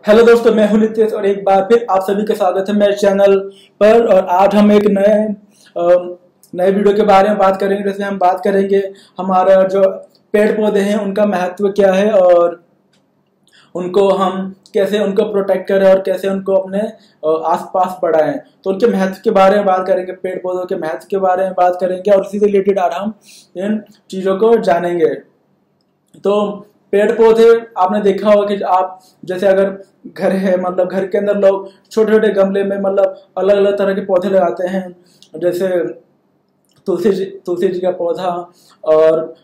Hello दोस्तों, मैं हूं नितेश और एक बार फिर आप सभी का स्वागत है मेरे चैनल पर। और आज हम एक नए वीडियो के बारे में बात करेंगे। जैसे हम बात करेंगे हमारा जो पेड़ पौधे हैं उनका महत्व क्या है और उनको हम कैसे उनको प्रोटेक्ट करें और कैसे उनको अपने आसपास बढ़ाएं। तो उनके महत्व के बारे में बात करेंगे, पेड़ पौधों के महत्व के बारे में बात करेंगे और इसी से रिलेटेड आज हम इन चीज़ों को जानेंगे। तो पेड़ पौधे आपने देखा होगा कि आप जैसे अगर घर है, मतलब घर के अंदर लोग छोटे छोटे गमले में मतलब अलग अलग तरह के पौधे लगाते हैं। जैसे तुलसी जी का पौधा और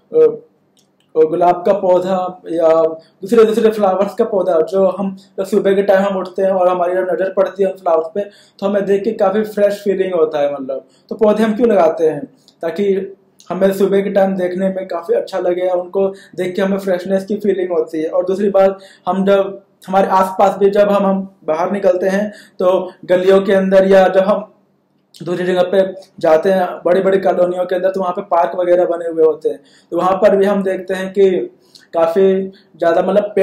गुलाब का पौधा या दूसरे दूसरे फ्लावर्स का पौधा, जो हम जब सुबह के टाइम हम उठते हैं और हमारी जब नज़र पड़ती है उन फ्लावर्स पे तो हमें देख के काफ़ी फ्रेश फीलिंग होता है। मतलब तो पौधे हम क्यों लगाते हैं? ताकि हमें सुबह के टाइम देखने में काफ़ी अच्छा लगे और उनको देख के हमें फ्रेशनेस की फीलिंग होती है। और दूसरी बात, हम जब हमारे आसपास भी जब हम बाहर निकलते हैं तो गलियों के अंदर या जब हम दूसरी जगह पे जाते हैं बड़ी बड़ी कॉलोनियों के अंदर, तो वहाँ पे पार्क वगैरह बने हुए होते हैं। तो वहाँ पर भी हम देखते हैं कि काफ़ी ज़्यादा मतलब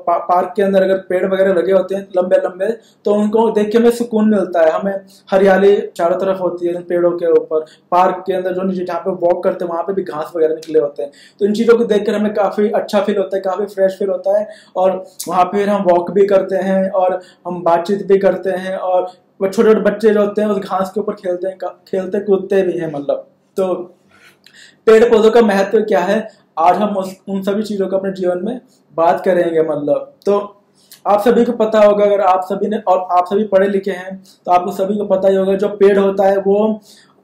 पार्क के अंदर अगर पेड़ वगैरह लगे होते हैं लंबे लंबे, तो उनको देख के हमें सुकून मिलता है। हमें हरियाली चारों तरफ होती है इन पेड़ों के ऊपर। पार्क के अंदर जो नीचे जहाँ पे वॉक करते हैं वहाँ पे भी घास वगैरह निकले होते हैं। तो इन चीज़ों को देखकर हमें काफ़ी अच्छा फील होता है, काफ़ी फ्रेश फील होता है। और वहाँ पे हम वॉक भी करते हैं और हम बातचीत भी करते हैं और वो छोटे छोटे बच्चे जो होते हैं उस घास के ऊपर खेलते कूदते भी हैं। मतलब तो पेड़ पौधों का महत्व क्या है, आज हम उन सभी चीजों को अपने जीवन में बात करेंगे। मतलब तो आप सभी को पता होगा, अगर आप सभी ने और आप सभी पढ़े लिखे हैं तो आपको सभी को पता ही होगा, जो पेड़ होता है वो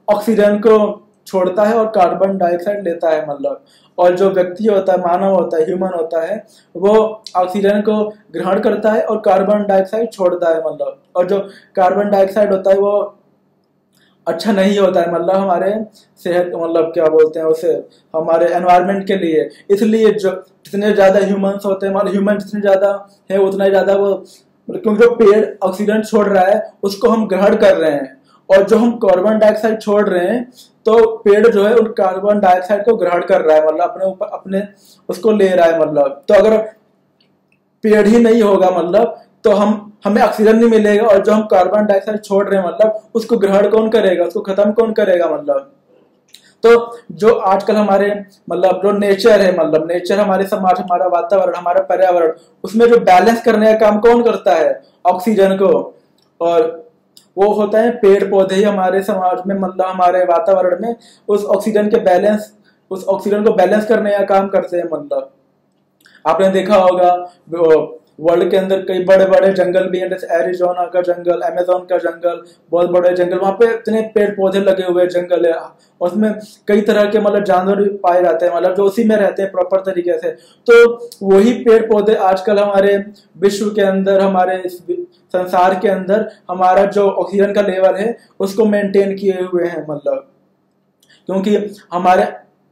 ऑक्सीजन को छोड़ता है और कार्बन डाइऑक्साइड लेता है। मतलब और जो व्यक्ति होता है, मानव होता है, ह्यूमन होता है, वो ऑक्सीजन को ग्रहण करता है और कार्बन डाइऑक्साइड छोड़ता है। मतलब और जो कार्बन डाइऑक्साइड होता है वो अच्छा नहीं होता है, मतलब हमारे सेहत, मतलब क्या बोलते हैं उसे, हमारे एनवायरनमेंट के लिए। इसलिए जो जितने ज्यादा ह्यूमंस होते हैं, मतलब ह्यूमन जितने ज्यादा है उतना ही ज्यादा वो, क्योंकि जो पेड़ ऑक्सीजन छोड़ रहा है उसको हम ग्रहण कर रहे हैं और जो हम कार्बन डाइऑक्साइड छोड़ रहे हैं तो पेड़ जो है उन कार्बन डाइऑक्साइड को ग्रहण कर रहा है, मतलब अपने ऊपर अपने उसको ले रहा है। मतलब तो अगर पेड़ ही नहीं होगा मतलब तो हमें ऑक्सीजन नहीं मिलेगा और जो हम कार्बन डाइऑक्साइड छोड़ रहे हैं मतलब उसको ग्रहण कौन करेगा, उसको खत्म कौन करेगा? मतलब तो जो आजकल हमारे मतलब जो नेचर है, मतलब नेचर हमारे समाज, हमारा वातावरण, हमारा पर्यावरण, उसमें जो बैलेंस करने का काम कौन करता है? ऑक्सीजन को। और वो होता है पेड़ पौधे ही हमारे समाज में, मतलब हमारे वातावरण में उस ऑक्सीजन को बैलेंस करने का काम करते हैं। मतलब आपने देखा होगा वर्ल्ड के अंदर कई बड़े बड़े जंगल भी हैं, जैसे एरिजोना का जंगल, अमेजोन का जंगल, बहुत बड़े जंगल, वहां पे इतने पेड़ पौधे लगे हुए जंगल है। उसमें कई तरह के मतलब जानवर भी पाए जाते हैं, मतलब जो उसी में रहते हैं प्रॉपर तरीके से। तो वही पेड़ पौधे आजकल हमारे विश्व के अंदर, हमारे संसार के अंदर हमारा जो ऑक्सीजन का लेवल है उसको मेंटेन किए हुए हैं। मतलब क्योंकि हमारे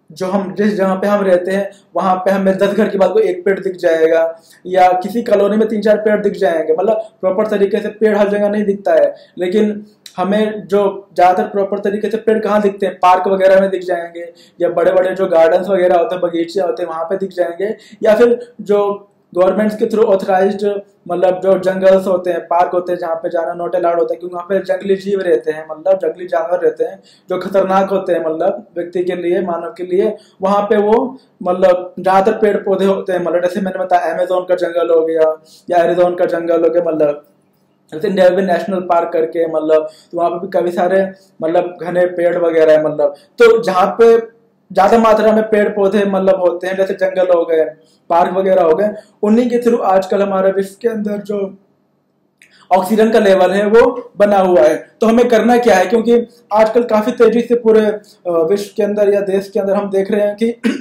जो हम जिस जगह पे हम रहते हैं वहां पे हमें 10 घर के बाद कोई एक पेड़ दिख जाएगा, या किसी कॉलोनी में 3-4 पेड़ दिख जाएंगे। मतलब प्रॉपर तरीके से पेड़ हर जगह नहीं दिखता है, लेकिन हमें जो ज्यादातर प्रॉपर तरीके से पेड़ कहाँ दिखते हैं, पार्क वगैरह में दिख जाएंगे, या बड़े बड़े जो गार्डन्स वगैरह होते हैं, बगीचे होते हैं, वहां पे दिख जाएंगे, या फिर जो गवर्नमेंट के थ्रू ऑथराइज्ड मतलब जो जंगल्स होते हैं, पार्क होते हैं, जहाँ पे जाना नॉट अलाउड होता है, क्योंकि वहाँ पे जंगली जीव रहते हैं, मतलब जंगली जानवर रहते हैं जो खतरनाक होते हैं, मतलब व्यक्ति के लिए, मानव के लिए। वहाँ पे वो मतलब ज्यादातर पेड़ पौधे होते हैं। मतलब जैसे मैंने बताया अमेजोन का जंगल हो गया या एरिजोन का जंगल हो गया, मतलब जैसे इंडिया नेशनल पार्क करके, मतलब तो वहाँ पे भी काफी सारे मतलब घने पेड़ वगैरह है। मतलब तो जहाँ पे ज्यादा मात्रा में पेड़ पौधे मतलब होते हैं, जैसे जंगल हो गए, पार्क वगैरह हो गए, उन्हीं के थ्रू आजकल हमारे विश्व के अंदर जो ऑक्सीजन का लेवल है वो बना हुआ है। तो हमें करना क्या है, क्योंकि आजकल काफी तेजी से पूरे विश्व के अंदर या देश के अंदर हम देख रहे हैं कि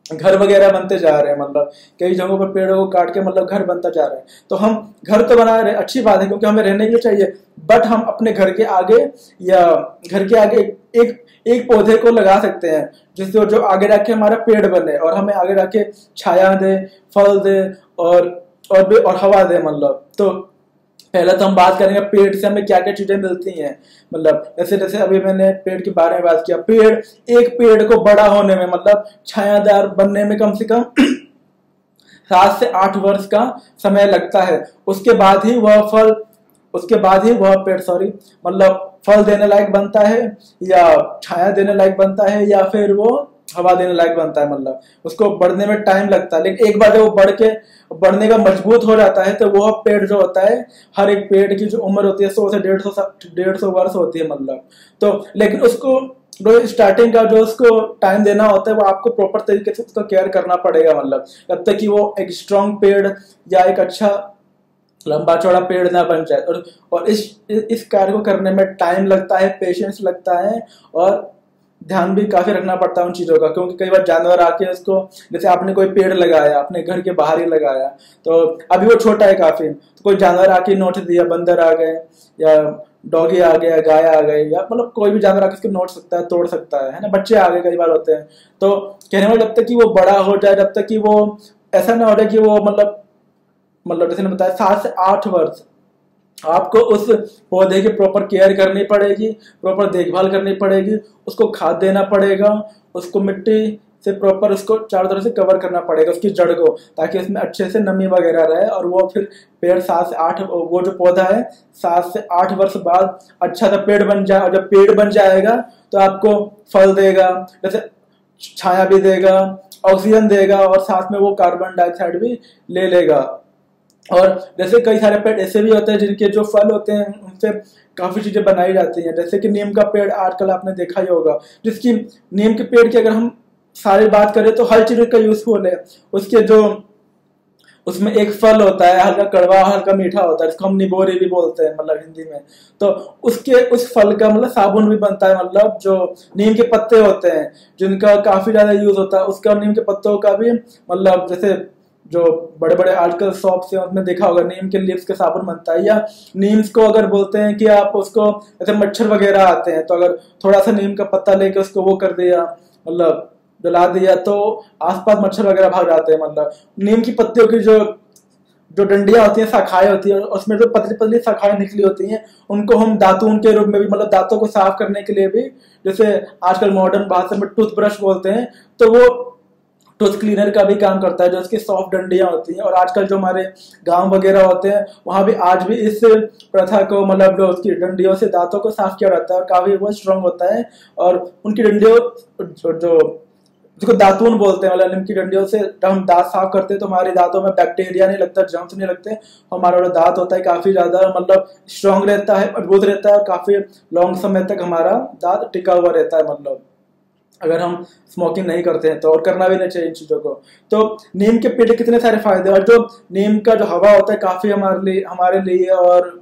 घर वगैरह बनते जा रहे हैं। मतलब कई जगहों पर पेड़ों को काट के मतलब घर बनता जा रहा है। तो हम घर तो बना रहे हैं, अच्छी बात है, क्योंकि हमें रहने के लिए चाहिए, बट हम अपने घर के आगे या घर के आगे एक एक पौधे को लगा सकते हैं जिससे जो आगे जाके हमारा पेड़ बने और हमें आगे जाके छाया दे, फल दे और हवा दे। मतलब तो पहले तो हम बात करेंगे पेड़ से हमें क्या क्या चीजें मिलती हैं। मतलब जैसे जैसे अभी मैंने पेड़ के बारे में बात किया, एक पेड़ को बड़ा होने में, मतलब छायादार बनने में कम से कम 7 से 8 वर्ष का समय लगता है। उसके बाद ही वह पेड़ मतलब फल देने लायक बनता है, या छाया देने लायक बनता है, या फिर वो हवा देने लायक बनता है। मतलब उसको बढ़ने में टाइम लगता है, लेकिन एक बार जब वो बढ़ने का मजबूत हो जाता है तो वह पेड़ जो होता है, हर एक पेड़ की जो उम्र होती है 100 से 150 वर्ष होती है। मतलब तो लेकिन उसको जो स्टार्टिंग का जो उसको टाइम देना होता है, वो आपको प्रॉपर तरीके से उसका केयर करना पड़ेगा। मतलब जब तक कि वो एक स्ट्रॉन्ग पेड़ या एक अच्छा लंबा चौड़ा पेड़ ना बन जाए। और इस कार्य को करने में टाइम लगता है, पेशेंस लगता है, और ध्यान भी काफी रखना पड़ता है उन चीजों का, क्योंकि कई बार जानवर आके उसको, जैसे आपने कोई पेड़ लगाया अपने घर के बाहर ही लगाया, तो अभी वो छोटा है काफी, तो कोई जानवर आके नोट दिया, बंदर आ गए या डॉगी आ गया, गाय आ गई, या मतलब कोई भी जानवर आके उसको नोट सकता है, तोड़ सकता है ना। बच्चे आ गए कई बार होते हैं। तो कहने वाला जब तक कि वो बड़ा हो जाए, जब तक कि वो ऐसा ना हो जाए कि वो मतलब जैसे ने बताया 7 से 8 वर्ष आपको उस पौधे की प्रॉपर केयर करनी पड़ेगी, प्रॉपर देखभाल करनी पड़ेगी, उसको खाद देना पड़ेगा, उसको मिट्टी से प्रॉपर उसको चारों तरफ से कवर करना पड़ेगा उसकी जड़ को, ताकि उसमें अच्छे से नमी वगैरह रहे, और वो फिर पेड़ 7 से 8 वो जो पौधा है 7 से 8 वर्ष बाद अच्छा सा पेड़ बन जाए। और जब पेड़ बन जाएगा तो आपको फल देगा, जैसे छाया भी देगा, ऑक्सीजन देगा, और साथ में वो कार्बन डाइऑक्साइड भी ले लेगा। और जैसे कई सारे पेड़ ऐसे भी होते हैं जिनके जो फल होते हैं उनसे काफी चीजें बनाई जाती हैं, जैसे कि नीम का पेड़ आजकल आपने देखा ही होगा, जिसकी नीम के पेड़ की अगर हम सारी बात करें तो हर चीज का यूजफुल है। उसके जो उसमें एक फल होता है, हल्का कड़वा हल्का मीठा होता है, जिसको हम निबोरी भी बोलते हैं मतलब हिंदी में। तो उस फल का मतलब साबुन भी बनता है। मतलब जो नीम के पत्ते होते हैं जिनका काफी ज्यादा यूज होता है, उसका नीम के पत्तों का भी मतलब जैसे जो बड़े बड़े आजकल शॉप से उसमें देखा होगा नीम के लीव्स के साबुन बनता है। या नीम्स को अगर बोलते हैं कि आप उसको जैसे मच्छर वगैरह आते हैं तो अगर थोड़ा सा नीम का पत्ता लेके उसको वो कर दिया, मतलब जला दिया, तो आसपास मच्छर वगैरह भाग जाते हैं। मतलब नीम की पत्तियों की जो जो डंडियां होती हैं, शाखाएं होती हैं, उसमें जो पतली पतली शाखाएं निकली होती हैं, उनको हम दातून के रूप में भी, मतलब दांतों को साफ करने के लिए भी, जैसे आजकल मॉडर्न भाषा में टूथब्रश बोलते हैं, तो वो टूथ क्लीनर का भी काम करता है, जो उसकी सॉफ्ट डंडियां होती हैं। और आजकल जो हमारे गांव वगैरह होते हैं वहां भी आज भी इस प्रथा को, मतलब जो उसकी डंडियों से दांतों को साफ किया जाता है, और काफी वो स्ट्रांग होता है। और उनकी डंडियों जो जिसको दातून बोलते हैं, मतलब नीम की डंडियों से जब हम दांत साफ करते हैं तो हमारे दांतों में बैक्टीरिया नहीं लगता, जर्म्स नहीं लगते, हमारा जो दांत होता है काफी ज्यादा मतलब स्ट्रांग रहता है, मजबूत रहता है, और काफी लॉन्ग समय तक हमारा दांत टिका हुआ रहता है। मतलब अगर हम स्मोकिंग नहीं करते हैं तो, और करना भी नहीं चाहिए इन चीजों को। तो नीम के पेड़ कितने सारे फायदे, और जो नीम का जो हवा होता है काफी हमारे लिए और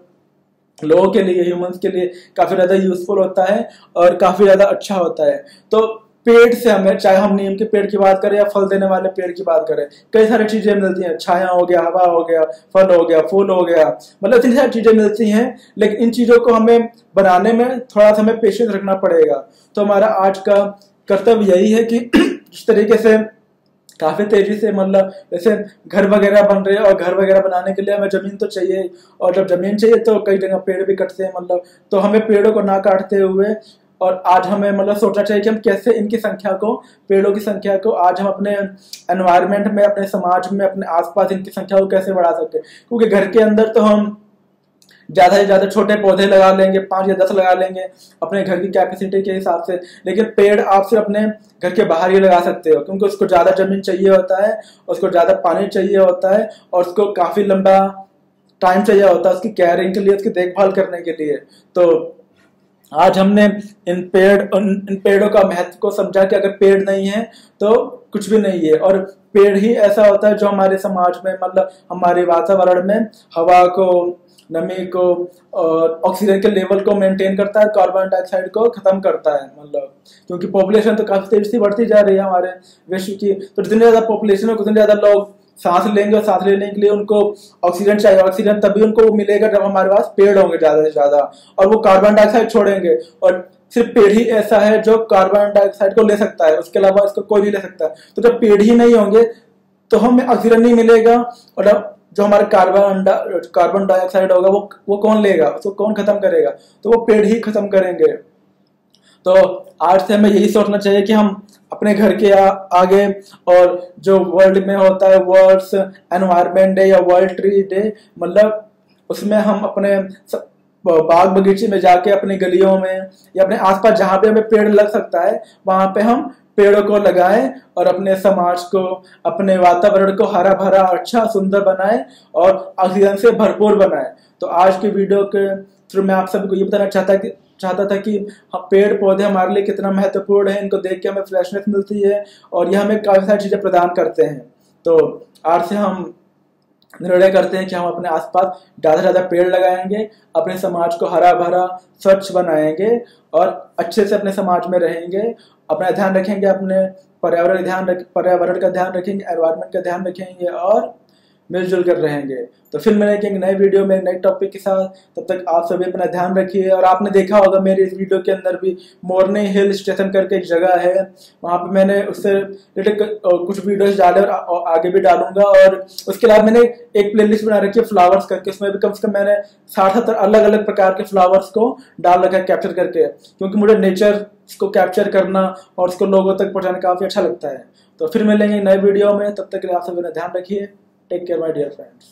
लोगों के लिए, ह्यूमंस के लिए काफी ज्यादा यूजफुल होता है और काफी ज्यादा अच्छा होता है। तो पेड़ से हमें, चाहे हम नीम के पेड़ की बात करें या फल देने वाले पेड़ की बात करें, कई सारी चीजें मिलती हैं। छाया हो गया, हवा हो गया, फल हो गया, फूल हो गया, मतलब इतनी सारी चीजें मिलती हैं। लेकिन इन चीजों को हमें बनाने में थोड़ा सा हमें पेशेंस रखना पड़ेगा। तो हमारा आज का कर्तव्य यही है कि जिस तरीके से काफी तेजी से, मतलब जैसे घर वगैरह बन रहे हैं, और घर वगैरह बनाने के लिए हमें जमीन तो चाहिए, और जब जमीन चाहिए तो कई जगह पेड़ भी कटते हैं। मतलब तो हमें पेड़ों को ना काटते हुए, और आज हमें मतलब सोचना चाहिए कि हम कैसे इनकी संख्या को, पेड़ों की संख्या को, आज हम अपने एनवायरनमेंट में, अपने समाज में, अपने आसपास इनकी संख्या को कैसे बढ़ा सकते हैं। क्योंकि घर के अंदर तो हम ज्यादा से ज्यादा छोटे पौधे लगा लेंगे, 5 या 10 लगा लेंगे अपने घर की कैपेसिटी के हिसाब से, लेकिन पेड़ आप सिर्फ अपने घर के बाहर ही लगा सकते हो, क्योंकि उसको ज्यादा जमीन चाहिए होता है, उसको ज्यादा पानी चाहिए होता है, और उसको काफी लंबा टाइम चाहिए होता है उसकी केयरिंग के लिए, उसकी देखभाल करने के लिए। तो आज हमने इन पेड़ों का महत्व को समझा कि अगर पेड़ नहीं है तो कुछ भी नहीं है। और पेड़ ही ऐसा होता है जो हमारे समाज में, मतलब हमारे वातावरण में हवा को, नमी को और ऑक्सीजन के लेवल को मेंटेन करता है, कार्बन डाइऑक्साइड को खत्म करता है। मतलब क्योंकि पॉपुलेशन तो काफी तेजी से बढ़ती जा रही है हमारे विश्व की, तो जितनी ज्यादा पॉपुलेशन है उतने ज्यादा लोग सांस लेंगे, और सांस लेने के लिए उनको ऑक्सीजन चाहिए। ऑक्सीजन तभी उनको मिलेगा जब हमारे पास पेड़ होंगे ज्यादा से ज्यादा, और वो कार्बन डाइऑक्साइड छोड़ेंगे। और सिर्फ पेड़ ही ऐसा है जो कार्बन डाइऑक्साइड को ले सकता है, उसके अलावा इसको कोई नहीं ले सकता। तो जब पेड़ ही नहीं होंगे तो हमें ऑक्सीजन नहीं मिलेगा, और जो हमारा कार्बन डाइऑक्साइड होगा वो कौन लेगा, उसको कौन खत्म करेगा, तो वो पेड़ ही खत्म करेंगे। तो आज से हमें यही सोचना चाहिए कि हम अपने घर के आगे और जो वर्ल्ड में होता है वर्ल्ड एनवायरनमेंट डे या वर्ल्ड ट्री डे, मतलब उसमें हम अपने बाग बगीचे में जाके अपनी गलियों में या अपने आसपास जहाँ पे हमें पेड़ लग सकता है वहां पे हम पेड़ों को लगाएं और अपने समाज को, अपने वातावरण को हरा भरा, अच्छा, सुंदर बनाएं और ऑक्सीजन से भरपूर बनाएं। तो आज की वीडियो के थ्रू मैं आप सबको ये बताना चाहता था कि पेड़ पौधे हमारे लिए कितना महत्वपूर्ण है, इनको देख के हमें फ्रेशनेस मिलती है और ये हमें काफी सारी चीजें प्रदान करते हैं। तो आज से हम निर्णय करते हैं कि हम अपने आसपास ज़्यादा से ज़्यादा पेड़ लगाएंगे, अपने समाज को हरा भरा स्वच्छ बनाएंगे और अच्छे से अपने समाज में रहेंगे, अपना ध्यान रखेंगे, अपने पर्यावरण का ध्यान रखेंगे, एनवायरनमेंट का ध्यान रखेंगे और मिलजुल कर रहेंगे। तो फिर मिलेंगे एक नए वीडियो में एक नए टॉपिक के साथ। तब तक आप सभी अपना ध्यान रखिए। और आपने देखा होगा मेरे इस वीडियो के अंदर भी मोरनी हिल स्टेशन करके एक जगह है, वहां पे मैंने उससे रिलेटेड कुछ वीडियोस डाले और आगे भी डालूंगा। और उसके अलावा मैंने एक प्लेलिस्ट बना रखी है फ्लावर्स करके, उसमें भी कम से कम मैंने 60-70 अलग अलग प्रकार के फ्लावर्स को डाल रखा है कैप्चर करके, क्योंकि मुझे नेचर को कैप्चर करना और उसको लोगों तक पहुंचाना काफी अच्छा लगता है। तो फिर मिलेंगे नए वीडियो में, तब तक के लिए आप सभी ध्यान रखिए। Take care, my dear friends.